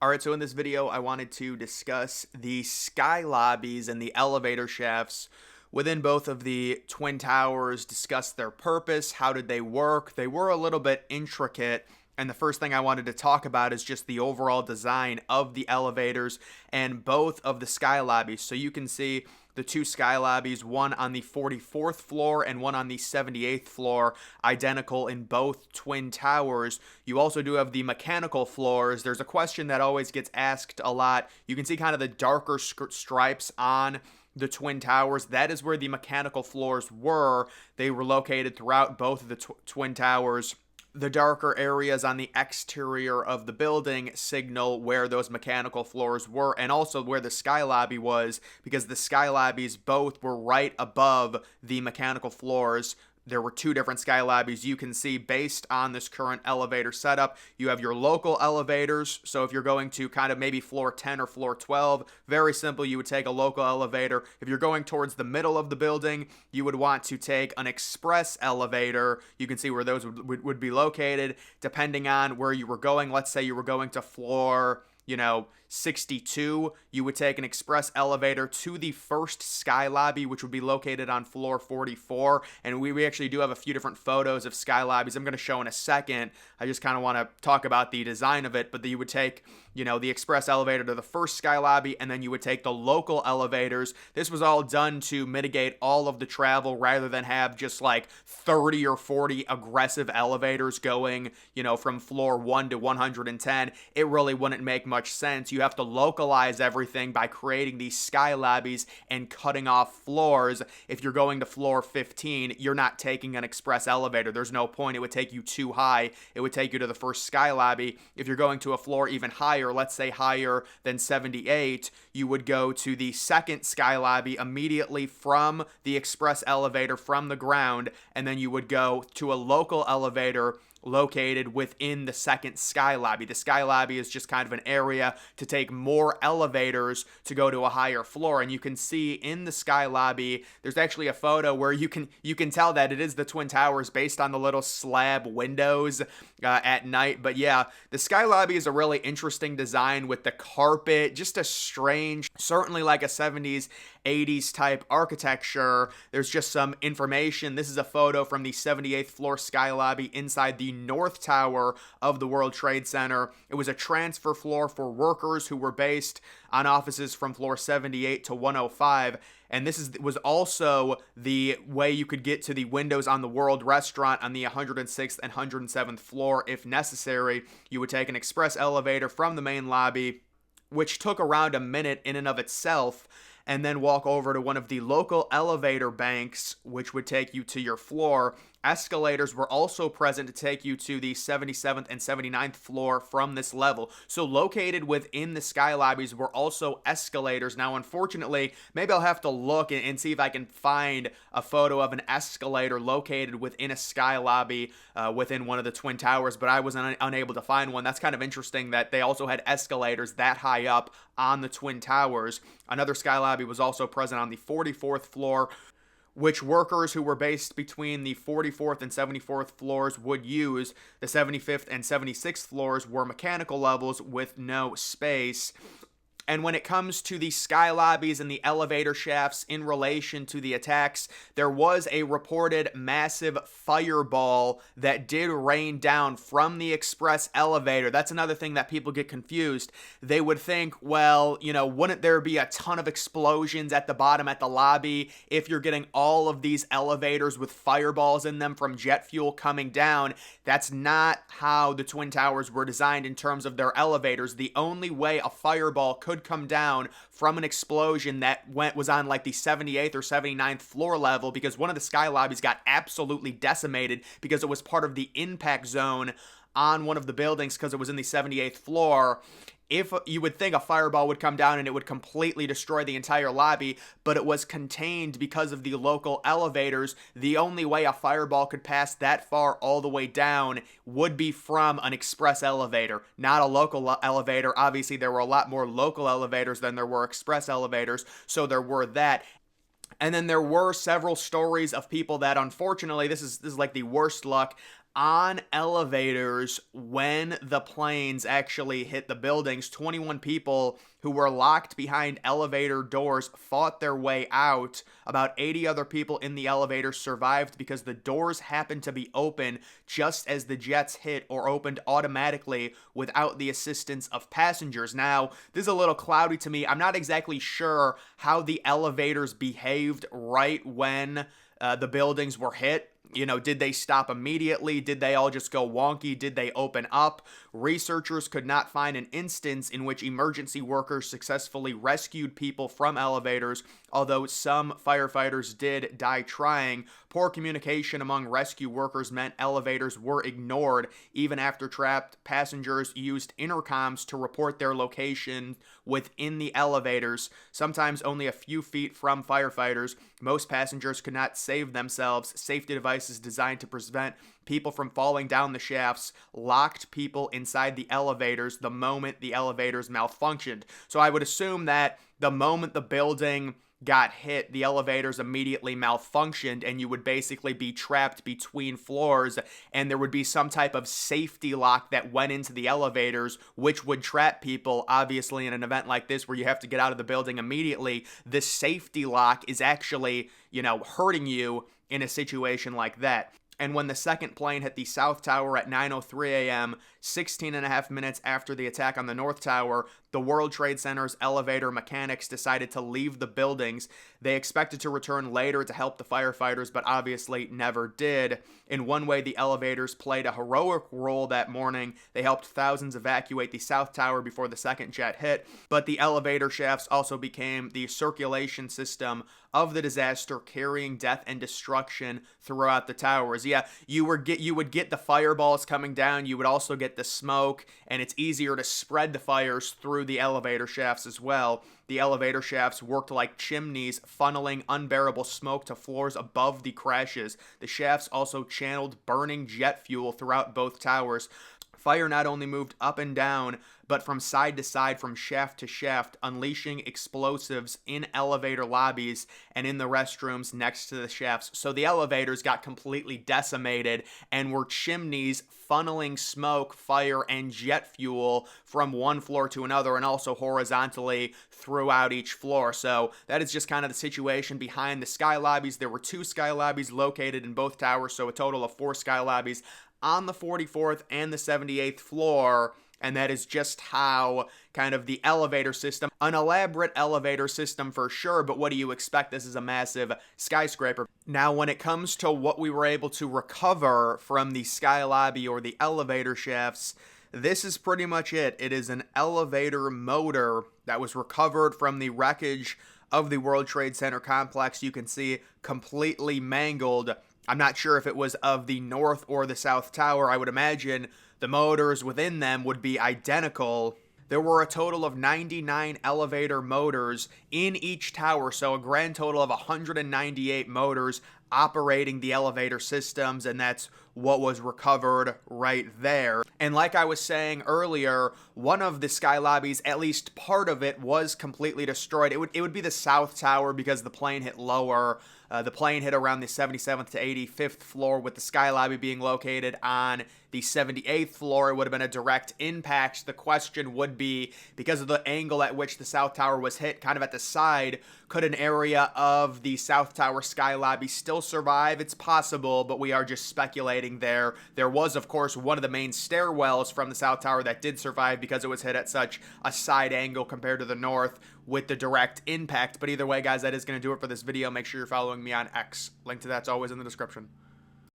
Alright, so in this video, I wanted to discuss the sky lobbies and the elevator shafts within both of the Twin Towers, discuss their purpose, how did they work. They were a little bit intricate, and the first thing I wanted to talk about is just the overall design of the elevators and both of the sky lobbies. So you can see the two sky lobbies, one on the 44th floor and one on the 78th floor, identical in both Twin Towers. You also do have the mechanical floors. There's a question that always gets asked a lot. You can see kind of the darker stripes on the Twin Towers. That is where the mechanical floors were. They were located throughout both of the Twin Towers. The darker areas on the exterior of the building signal where those mechanical floors were, and also where the sky lobby was, because the sky lobbies both were right above the mechanical floors. There were two different sky lobbies. You can see, based on this current elevator setup, you have your local elevators. So if you're going to kind of maybe floor 10 or floor 12, very simple, you would take a local elevator. If you're going towards the middle of the building, you would want to take an express elevator. You can see where those would be located depending on where you were going. Let's say you were going to floor 62, you would take an express elevator to the first sky lobby, which would be located on floor 44. And we actually do have a few different photos of sky lobbies I'm going to show in a second. I just kind of want to talk about the design of it, but you would take, the express elevator to the first sky lobby, and then you would take the local elevators. This was all done to mitigate all of the travel rather than have just like 30 or 40 aggressive elevators going, from floor 1 to 110. It really wouldn't make much sense. You have to localize everything by creating these sky lobbies and cutting off floors. If you're going to floor 15, you're not taking an express elevator. There's no point. It would take you too high. It would take you to the first sky lobby. If you're going to a floor even higher, let's say higher than 78, you would go to the second sky lobby immediately from the express elevator from the ground, and then you would go to a local elevator located within the second sky lobby. The sky lobby is just kind of an area to take more elevators to go to a higher floor. And you can see in the sky lobby, there's actually a photo where you can tell that it is the Twin Towers based on the little slab windows at night. But yeah, the sky lobby is a really interesting design with the carpet, just a strange, certainly like a 70s 80s type architecture. There's just some information. This is a photo from the 78th floor sky lobby inside the North Tower of the World Trade Center. It was a transfer floor for workers who were based on offices from floor 78 to 105. And this was also the way you could get to the Windows on the World restaurant on the 106th and 107th floor if necessary. You would take an express elevator from the main lobby, which took around a minute in and of itself, and then walk over to one of the local elevator banks, which would take you to your floor. Escalators were also present to take you to the 77th and 79th floor from this level. So located within the sky lobbies were also escalators. Now, unfortunately, maybe I'll have to look and see if I can find a photo of an escalator located within a sky lobby within one of the Twin Towers, but I was unable to find one. That's kind of interesting that they also had escalators that high up on the Twin Towers. Another sky lobby was also present on the 44th floor, which workers who were based between the 44th and 74th floors would use. The 75th and 76th floors were mechanical levels with no space. And when it comes to the sky lobbies and the elevator shafts in relation to the attacks, there was a reported massive fireball that did rain down from the express elevator. That's another thing that people get confused. They would think, well, wouldn't there be a ton of explosions at the bottom at the lobby if you're getting all of these elevators with fireballs in them from jet fuel coming down? That's not how the Twin Towers were designed in terms of their elevators. The only way a fireball could come down from an explosion that was on like the 78th or 79th floor level, because one of the sky lobbies got absolutely decimated because it was part of the impact zone on one of the buildings because it was in the 78th floor. If you would think a fireball would come down and it would completely destroy the entire lobby, but it was contained because of the local elevators. The only way a fireball could pass that far all the way down would be from an express elevator, not a local elevator. Obviously, there were a lot more local elevators than there were express elevators, so there were that. And then there were several stories of people that, unfortunately, this is like the worst luck. on elevators when the planes actually hit the buildings. 21 people who were locked behind elevator doors fought their way out. About 80 other people in the elevator survived because the doors happened to be open just as the jets hit, or opened automatically without the assistance of passengers. Now, this is a little cloudy to me. I'm not exactly sure how the elevators behaved right when the buildings were hit. You know, did they stop immediately? Did they all just go wonky? Did they open up? Researchers could not find an instance in which emergency workers successfully rescued people from elevators, although some firefighters did die trying. Poor communication among rescue workers meant elevators were ignored. Even after trapped, passengers used intercoms to report their location within the elevators, sometimes only a few feet from firefighters. Most passengers could not save themselves. Safety devices designed to prevent people from falling down the shafts locked people inside the elevators the moment the elevators malfunctioned. So I would assume that the moment the building got hit, the elevators immediately malfunctioned, and you would basically be trapped between floors, and there would be some type of safety lock that went into the elevators, which would trap people. Obviously, in an event like this where you have to get out of the building immediately, the safety lock is actually, hurting you in a situation like that. And when the second plane hit the South Tower at 9:03 a.m., 16 and a half minutes after the attack on the North Tower, the World Trade Center's elevator mechanics decided to leave the buildings. They expected to return later to help the firefighters, but obviously never did. In one way, the elevators played a heroic role that morning. They helped thousands evacuate the South Tower before the second jet hit, but the elevator shafts also became the circulation system of the disaster, carrying death and destruction throughout the towers. Yeah, you would get the fireballs coming down. You would also get the smoke, and it's easier to spread the fires through the elevator shafts as well. The elevator shafts worked like chimneys, funneling unbearable smoke to floors above the crashes. The shafts also channeled burning jet fuel throughout both towers. Fire not only moved up and down, but from side to side, from shaft to shaft, unleashing explosives in elevator lobbies and in the restrooms next to the shafts. So the elevators got completely decimated and were chimneys funneling smoke, fire, and jet fuel from one floor to another, and also horizontally throughout each floor. So that is just kind of the situation behind the sky lobbies. There were 2 sky lobbies located in both towers, so a total of 4 sky lobbies on the 44th and the 78th floor. And that is just how kind of the elevator system, an elaborate elevator system for sure, but what do you expect? This is a massive skyscraper. Now, when it comes to what we were able to recover from the sky lobby or the elevator shafts, this is pretty much it. It is an elevator motor that was recovered from the wreckage of the World Trade Center complex. You can see completely mangled. I'm not sure if it was of the North or the South Tower. I would imagine the motors within them would be identical. There were a total of 99 elevator motors in each tower, so a grand total of 198 motors operating the elevator systems, and that's what was recovered right there. And like I was saying earlier, one of the sky lobbies, at least part of it, was completely destroyed. It would be the South Tower because the plane hit lower. The plane hit around the 77th to 85th floor, with the sky lobby being located on the 78th floor. It would have been a direct impact. The question would be, because of the angle at which the South Tower was hit, kind of at the side, could an area of the South Tower sky lobby still survive? It's possible, but we are just speculating there. There was, of course, one of the main stairwells from the South Tower that did survive because it was hit at such a side angle compared to the North with the direct impact. But either way, guys, that is going to do it for this video. Make sure you're following me on X. Link to that's always in the description.